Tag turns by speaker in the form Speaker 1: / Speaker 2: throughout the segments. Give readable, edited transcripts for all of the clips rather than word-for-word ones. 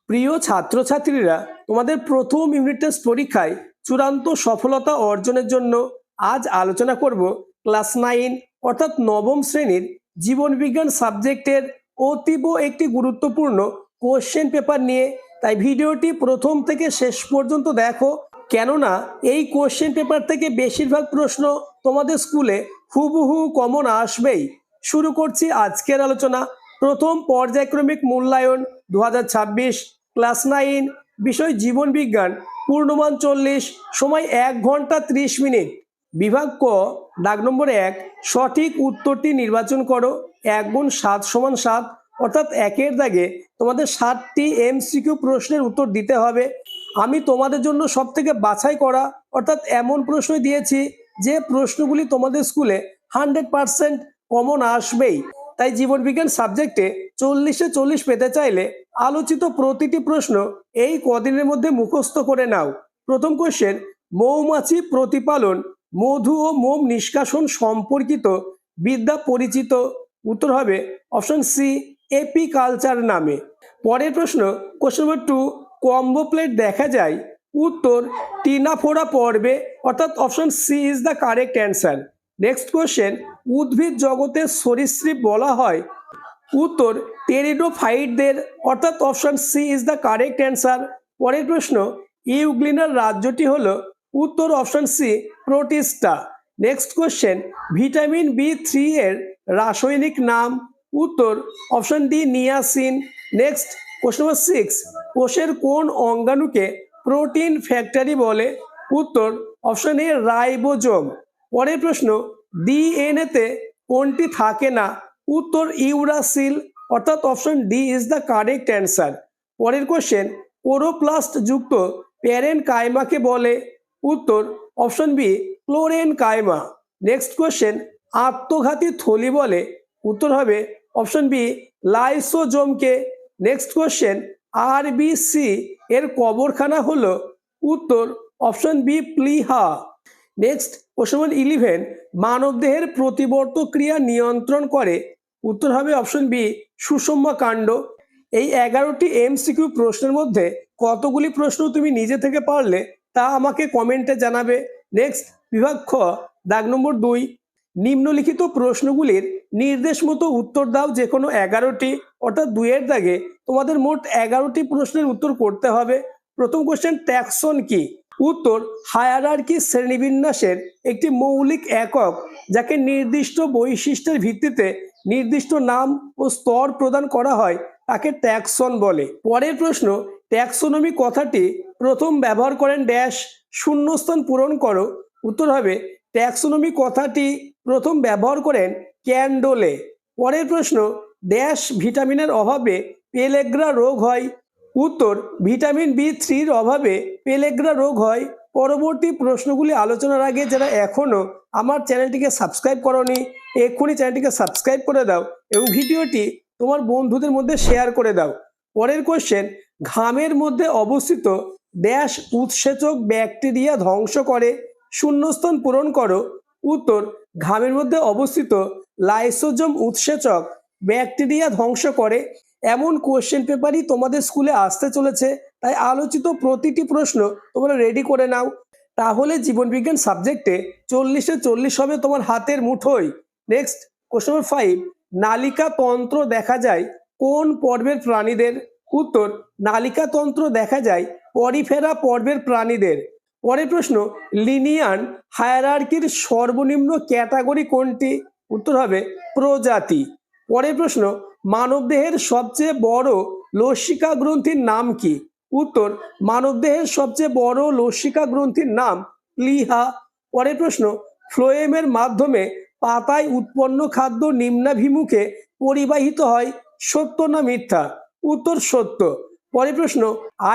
Speaker 1: প্রিয় ছাত্রছাত্রীরা, তোমাদের প্রথম ইউনিট টেস্ট পরীক্ষায় চূড়ান্ত সফলতা অর্জনের জন্য আজ আলোচনা করব ক্লাস 9 অর্থাৎ নবম শ্রেণীর জীবনবিজ্ঞান সাবজেক্টের অতীব একটি গুরুত্বপূর্ণ কোশ্চেন পেপার নিয়ে। তাই ভিডিওটি প্রথম থেকে শেষ পর্যন্ত দেখো, কেননা এই কোশ্চেন পেপার থেকে বেশিরভাগ প্রশ্ন তোমাদের স্কুলে হুবহু কমন আসবেই। শুরু করছি আজকের আলোচনা। প্রথম পর্যায়ক্রমিক মূল্যায়ন 2026, ক্লাস 9, বিষয় জীবন বিজ্ঞান, পূর্ণমান 40, সময় 1 ঘন্টা 30 মিনিট। বিভাগ ক, দাগ নম্বর 1, সঠিক উত্তরটি নির্বাচন করো। 1 গুণ 7 সমান 7, অর্থাৎ 1-এর দাগে তোমাদের 7টি এমসিকিউ প্রশ্নের উত্তর দিতে হবে। আমি তোমাদের জন্য সব থেকে বাছাই করা অর্থাৎ এমন প্রশ্ন দিয়েছি যে প্রশ্নগুলি তোমাদের স্কুলে 100% কমন আসবেই। তাই জীবনবিজ্ঞান সাবজেক্টে 40-এ 40 পেতে চাইলে আলোচিত প্রতিটি প্রশ্ন এই কদিনের মধ্যে মুখস্থ করে নাও। প্রথম কোশ্চেন, মৌমাছি প্রতিপালন, মধু ও মোম নিষ্কাশন সম্পর্কিত বিদ্যা পরিচিত। উত্তর হবে অপশন সি, এপিকালচার নামে। পরের প্রশ্ন, কোশ্চেন নম্বর 2, কম্বো প্লেট দেখা যায়। উত্তর টিনাফোরা পর্বে, অর্থাৎ option C is the correct answer. Next question, উদ্ভিদ জগতের সরীসৃপ বলা হয়। উত্তর টেরিডোফাইটদের, অর্থাৎ option C is the correct answer. পরের প্রশ্ন, ইউগ্লিনার রাজ্যটি হলো। উত্তর option C, Protista. Next question, vitamin B3 এর রাসায়নিক নাম। উত্তর option D, niacin. Next question number 6, কোষের কোন অঙ্গাণুকে প্রোটিন ফ্যাক্টরি বলে। উত্তর অপশন এ, রাইবোজোম। পরের প্রশ্ন, ডিএনএতে কোনটি থাকে না। উত্তর ইউরাসিল, অর্থাৎ option D is the correct answer. পরের কোশ্চেন, ক্লোরোপ্লাস্ট যুক্ত প্যারেন কাইমাকে বলে। উত্তর option B, chlorenchyma. Next question, আত্মঘাতী থলি বলে। উত্তর হবে অপশন বি, লাইসোজোমকে। নেক্সট কোশ্চেন, আরবিসি এর কবরখানা হলো। উত্তর অপশন বি, প্লিহা। নেক্সট কোশ্চেন নম্বর 11, মানবদেহের প্রতিবর্ত ক্রিয়া নিয়ন্ত্রণ করে। উত্তর হবে অপশন বি, সুষুম্না কাণ্ড। এই 11টি এমসিকিউ প্রশ্নের মধ্যে কতগুলি প্রশ্ন তুমি নিজে থেকে পারলে তা আমাকে কমেন্টে জানাবে। নেক্সট বিভাগ খ, দাগ নম্বর 2, নিম্নলিখিত প্রশ্নগুলির নির্দেশ মতো উত্তর দাও যে কোনো 11টি, অর্থাৎ 2-এর দাগে তোমাদের মোট 11টি প্রশ্নের উত্তর করতে হবে। প্রথম কোশ্চেন, ট্যাক্সন কি। উত্তর হায়ারার্কি শ্রেণীবিন্যাসের একটি মৌলিক একক, যাকে নির্দিষ্ট বৈশিষ্ট্যের ভিত্তিতে নির্দিষ্ট নাম ও স্তর প্রদান করা হয় তাকে ট্যাক্সন বলে। পরের প্রশ্ন, ট্যাক্সোনমি কথাটি প্রথম ব্যবহার করেন ড্যাশ, শূন্যস্থান পূরণ করো। উত্তর হবে ট্যাক্সোনমি কথাটি প্রথম ব্যবহার করেন ক্যান্ডোলে। পরের প্রশ্ন, ড্যাশ ভিটামিনের অভাবে পেলেগ্রা রোগ হয়। উত্তর ভিটামিন B3-র অভাবে পেলেগ্রা রোগ হয়। পরবর্তী প্রশ্নগুলি আলোচনার আগে যারা এখনো আমার চ্যানেলটিকে সাবস্ক্রাইব করোনি, এক্ষুনি চ্যানেলটিকে সাবস্ক্রাইব করে দাও এবং ভিডিওটি তোমার বন্ধুদের মধ্যে শেয়ার করে দাও। পরের কোশ্চেন, ঘামের মধ্যে অবস্থিত ড্যাশ উৎসেচক ব্যাকটেরিয়া ধ্বংস করে, শূন্যস্থান পূরণ করো। উত্তর ঘামের মধ্যে অবস্থিত লাইসোজোম উৎসেচক ব্যাকটেরিয়া ধ্বংস করে। এমন কোশ্চেন পেপারই তোমাদের স্কুলে আসতে চলেছে, তাই আলোচিত প্রতিটি প্রশ্ন তোমরা রেডি করে নাও। তাহলে জীবনবিজ্ঞান সাবজেক্টে 40-এ 40 হবে তোমার হাতের মুঠোয়। নেক্সট কোশ্চেন নম্বর 5, নালিকা তন্ত্র দেখা যায় কোন পর্বের প্রাণীদের। উত্তর নালিকা তন্ত্র দেখা যায় পরিফেরা পর্বের প্রাণীদের। পরের প্রশ্ন, লিনিয়ান হায়ারার্কির সর্বনিম্ন ক্যাটাগরি কোনটি। উত্তর হবে প্রজাতি। পরের প্রশ্ন, মানবদেহের সবচেয়ে বড় লসিকা গ্রন্থির নাম কি। উত্তর মানবদেহের সবচেয়ে বড় লসিকা গ্রন্থির নাম প্লিহা। পরের প্রশ্ন, ফ্লোয়েমের মাধ্যমে পাতায় উৎপন্ন খাদ্য নিম্নাভিমুখে পরিবাহিত হয়, সত্য না মিথ্যা। উত্তর সত্য। পরের প্রশ্ন,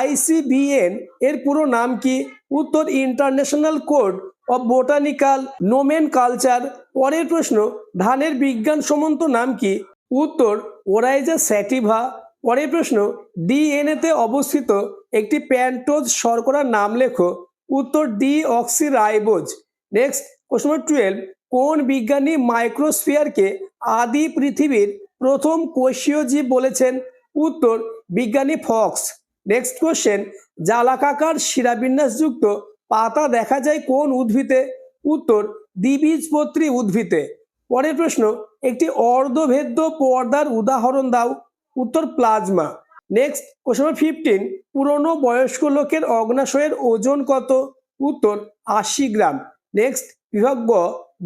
Speaker 1: ICBN এর পুরো নাম কি। উত্তর ইন্টারন্যাশনাল কোড অফ বোটানিক্যাল নোমেনকালচার। পরের প্রশ্ন, ধানের বিজ্ঞানসম্মত নাম কি। উত্তর ওরাইজা স্যাটিভা। পরের প্রশ্ন, ডিএনএতে অবস্থিত একটি প্যান্টোজ শর্করার নাম লেখো। উত্তর ডিঅক্সিরাইবোজ। নেক্সট কোশ্চেন নম্বর 12, কোন বিজ্ঞানী মাইক্রোস্ফিয়ারকে আদি পৃথিবীর প্রথম কোষীয় জীব বলেছেন। উত্তর বিজ্ঞানী ফক্স। নেক্সট কোশ্চেন, জালাকাকার শিরাবিন্যাসযুক্ত পাতা দেখা যায় কোন উদ্ভিদে? উত্তর, দ্বিবীজপত্রী উদ্ভিদে। পরের প্রশ্ন, একটি অর্ধভেদ্য পর্দার উদাহরণ দাও। উত্তর, প্লাজমা। নেক্সট কোশ্চেন নম্বর 15, পুরনো বয়স্ক লোকের অগ্নাশয়ের ওজন কত? উত্তর, 80 গ্রাম। নেক্সট বিভাগ গ,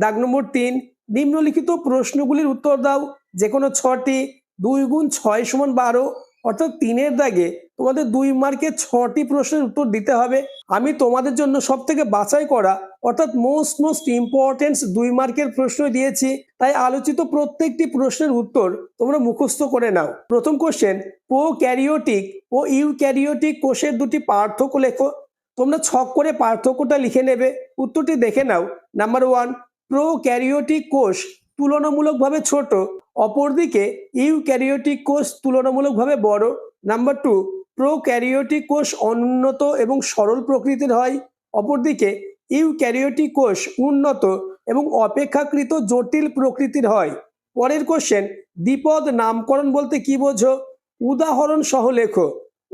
Speaker 1: দাগ নম্বর 3, নিম্নলিখিত প্রশ্নগুলির উত্তর দাও, যে কোনো 6টি। 2 গুণ 6 সমান 12, অর্থাৎ 3-এর দাগে তোমাদের 2 মার্কে 6টি প্রশ্নের উত্তর দিতে হবে। আমি তোমাদের জন্য সব থেকে বাছাই করা অর্থাৎ মোস্ট ইম্পর্টেন্ট 2 মার্কের প্রশ্ন দিয়েছি, তাই আলোচিত প্রত্যেকটি প্রশ্নের উত্তর তোমরা মুখস্থ করে নাও। প্রথম কোশ্চেন, প্রোক্যারিওটিক ও ইউক্যারিওটিক কোষের দুটি পার্থক্য লেখো। তোমরা ছক করে পার্থক্যটা লিখে নেবে। উত্তরটি দেখে নাও। নাম্বার 1, প্রোক্যারিওটিক কোষ তুলনামূলকভাবে ছোট, অপরদিকে ইউক্যারিওটিক কোষ তুলনামূলকভাবে বড়। নাম্বার 2, প্রোক্যারিওটিক কোষ অনুন্নত এবং সরল প্রকৃতির হয়, অপরদিকে ইউক্যারিওটিক কোষ উন্নত এবং অপেক্ষাকৃত জটিল প্রকৃতির হয়। পরের কোশ্চেন, দ্বিপদ নামকরণ বলতে কি বোঝো? উদাহরণ সহ লেখো।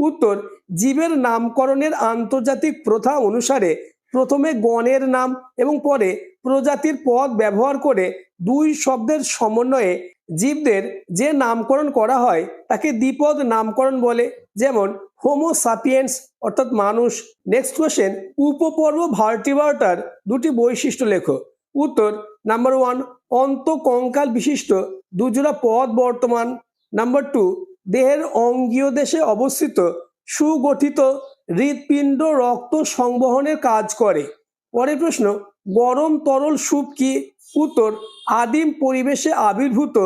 Speaker 1: উত্তর, জীবের নামকরণের আন্তর্জাতিক প্রথা অনুসারে প্রথমে গণের নাম এবং পরে প্রজাতির পদ ব্যবহার করে 2 শব্দের সমন্বয়ে জীবদের যে নামকরণ করা হয় তাকে দ্বিপদ নামকরণ বলে, যেমন হোমো সাপিয়েন্স অর্থাৎ মানুষ। নেক্সট কোশ্চেন, উপপর্ব ভার্টিব্রাটার দুটি বৈশিষ্ট্য লেখো। উত্তর, নাম্বার 1, অন্তঃকঙ্কাল বিশিষ্ট 2 জোড়া পদ বর্তমান। নাম্বার 2, দেহের অঙ্গীয় দেশে অবস্থিত সুগঠিত হৃৎপিণ্ড রক্ত সংবহনের কাজ করে। পরের প্রশ্ন, গরম তরল স্যুপ কি? উত্তর, আদিম পরিবেশে আবির্ভূত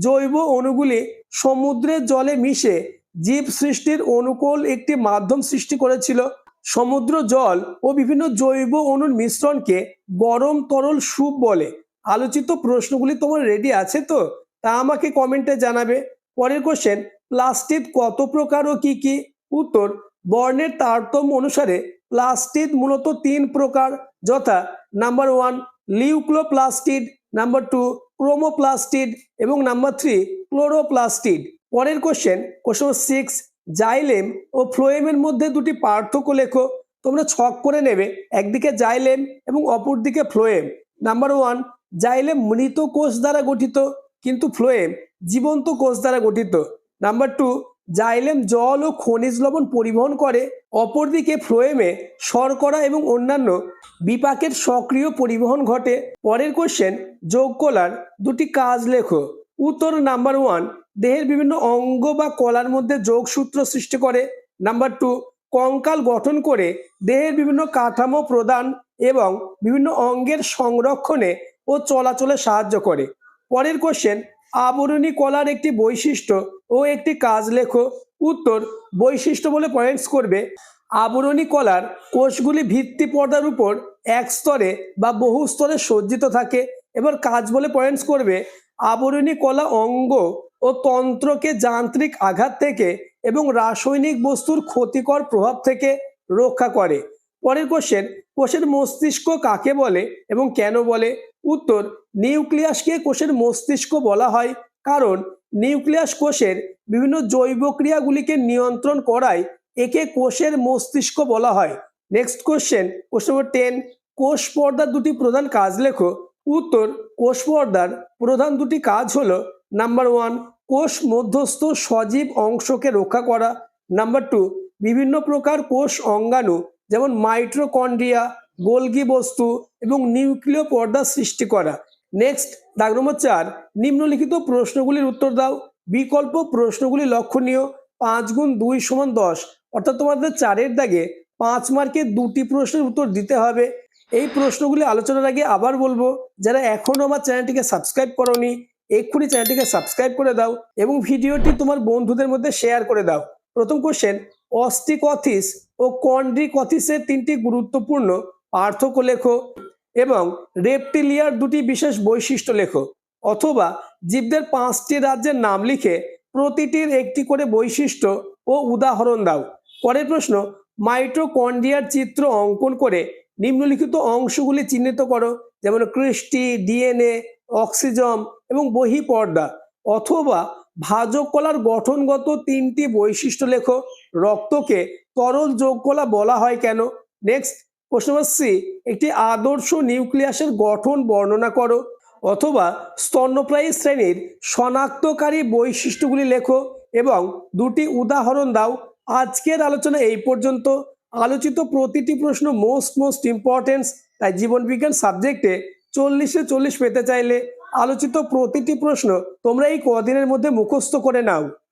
Speaker 1: জৈব অণুগুলি সমুদ্রের জলে মিশে জীব সৃষ্টির অনুকূল একটি মাধ্যম সৃষ্টি করেছিল। সমুদ্র জল ও বিভিন্ন জৈব অণুর মিশ্রণকে গরম তরল স্যুপ বলে। আলোচিত প্রশ্নগুলি তোমার রেডি আছে তো? তা আমাকে কমেন্টে জানাবে। পরের কোশ্চেন, প্লাস্টিড কত প্রকার ও কি কি? উত্তর, বর্ণের তারতম্য অনুসারে প্লাস্টিড মূলত 3 প্রকার, যথা নাম্বার 1, লিউক্লোপ্লাস্টিড, নাম্বার 2, ক্রোমোপ্লাস্টিড এবং নাম্বার 3, ক্লোরোপ্লাস্টিড। পরের কোশ্চেন 6, জাইলেম ও ফ্লোয়েমের মধ্যে দুটি পার্থক্য লেখো। তোমরা ছক করে নেবে, একদিকে জাইলেম এবং অপরদিকে ফ্লোয়েম। নাম্বার 1, জাইলেম মৃত কোষ দ্বারা গঠিত, কিন্তু ফ্লোয়েম জীবন্ত কোষ দ্বারা গঠিত। নাম্বার 2, জাইলেম জল ও খনিজ লবণ পরিবহন করে, অপরদিকে ফ্লোয়েমে শর্করা এবং অন্যান্য বিপাকের সক্রিয় পরিবহন ঘটে। পরের কোশ্চেন, যোগ কলার দুটি কাজ লেখো। উত্তর, নাম্বার 1, দেহের বিভিন্ন অঙ্গ বা কলার মধ্যে যোগসূত্র সৃষ্টি করে। নাম্বার 2, কঙ্কাল গঠন করে দেহের বিভিন্ন কাঠামো প্রদান এবং বিভিন্ন অঙ্গের সংরক্ষণে ও চলাচলে সাহায্য করে। পরের কোশ্চেন, আবরণী কলার একটি বৈশিষ্ট্য ও একটি কাজ লেখো। উত্তর, বৈশিষ্ট্য বলে পয়েন্টস করবে, আবরণী কলার কোষগুলি ভিত্তি পর্দার উপর এক স্তরে বা বহু স্তরে সজ্জিত থাকে। এবার কাজ বলে পয়েন্টস করবে, আবরণী কলা অঙ্গ ও তন্ত্রকে যান্ত্রিক আঘাত থেকে এবং রাসায়নিক বস্তুর ক্ষতিকর প্রভাব থেকে রক্ষা করে। পরের কোশ্চেন, কোষের মস্তিষ্ক কাকে বলে এবং কেন বলে? উত্তর, নিউক্লিয়াসকে কোষের মস্তিষ্ক বলা হয়, কারণ নিউক্লিয়াস কোষের বিভিন্ন জৈব ক্রিয়াগুলিকে নিয়ন্ত্রণ করায় একে কোষের মস্তিষ্ক বলা হয়। নেক্সট কোশ্চেন, কোশ্চেন নম্বর 10, কোষ পর্দার দুটি প্রধান কাজ লেখো। উত্তর, কোষ পর্দার প্রধান দুটি কাজ হলো, নাম্বার 1, কোষ মধ্যস্থ সজীব অংশকে রক্ষা করা। নাম্বার 2, বিভিন্ন প্রকার কোষ অঙ্গাণু যেমন মাইটোকন্ড্রিয়া, গোলগি বস্তু এবং নিউক্লিয় পর্দা সৃষ্টি করা। নেক্সট দাগ নম্বর 4, নিম্নলিখিত প্রশ্নগুলির উত্তর দাও। বিকল্প প্রশ্নগুলি লক্ষণীয়। 5 গুণ 2 সমান 10, অর্থাৎ তোমাদের 4-এর দাগে 5 মার্কে 2টি প্রশ্নের উত্তর দিতে হবে। এই প্রশ্নগুলি আলোচনার আগে আবার বলবো, যারা এখনো আমার চ্যানেলটিকে সাবস্ক্রাইব করোনি এক্ষুনি চ্যানেলটিকে সাবস্ক্রাইব করে দাও এবং ভিডিওটি তোমার বন্ধুদের মধ্যে শেয়ার করে দাও। প্রথম কোশ্চেন, অস্টিকথিস ও কন্ড্রিকথিসের 3টি গুরুত্বপূর্ণ পার্থক্য লেখো এবং রেপটিলিয়ার 2টি বিশেষ বৈশিষ্ট্য লেখো, অথবা জীবদের 5টি রাজ্যের নাম লিখে প্রতিটির একটি করে বৈশিষ্ট্য ও উদাহরণ দাও। পরের প্রশ্ন, মাইটোকন্ড্রিয়ার চিত্র অঙ্কন করে নিম্নলিখিত অংশগুলি চিহ্নিত করো, যেমন ক্রিস্টি, ডিএনএ, অক্সিজম এবং বহিঃপর্দা, অথবা ভাজক কলার গঠনগত 3টি বৈশিষ্ট্য লেখো। রক্তকে তরল যোগকলা বলা হয় কেন? নেক্সট প্রশ্ন নম্বর সি, একটি আদর্শ নিউক্লিয়াসের গঠন বর্ণনা করো। অথবা স্তন্যপ্রায়ী শ্রেণীর শনাক্তকারী বৈশিষ্ট্যগুলি লেখো এবং দুটি উদাহরণ দাও। আজকের আলোচনা এই পর্যন্ত। আলোচিত প্রতিটি প্রশ্ন মোস্ট ইম্পর্টেন্স, তাই জীবনবিজ্ঞান সাবজেক্টে 40-এ 40 পেতে চাইলে আলোচিত প্রতিটি প্রশ্ন তোমরা এই কদিনের মধ্যে মুখস্থ করে নাও।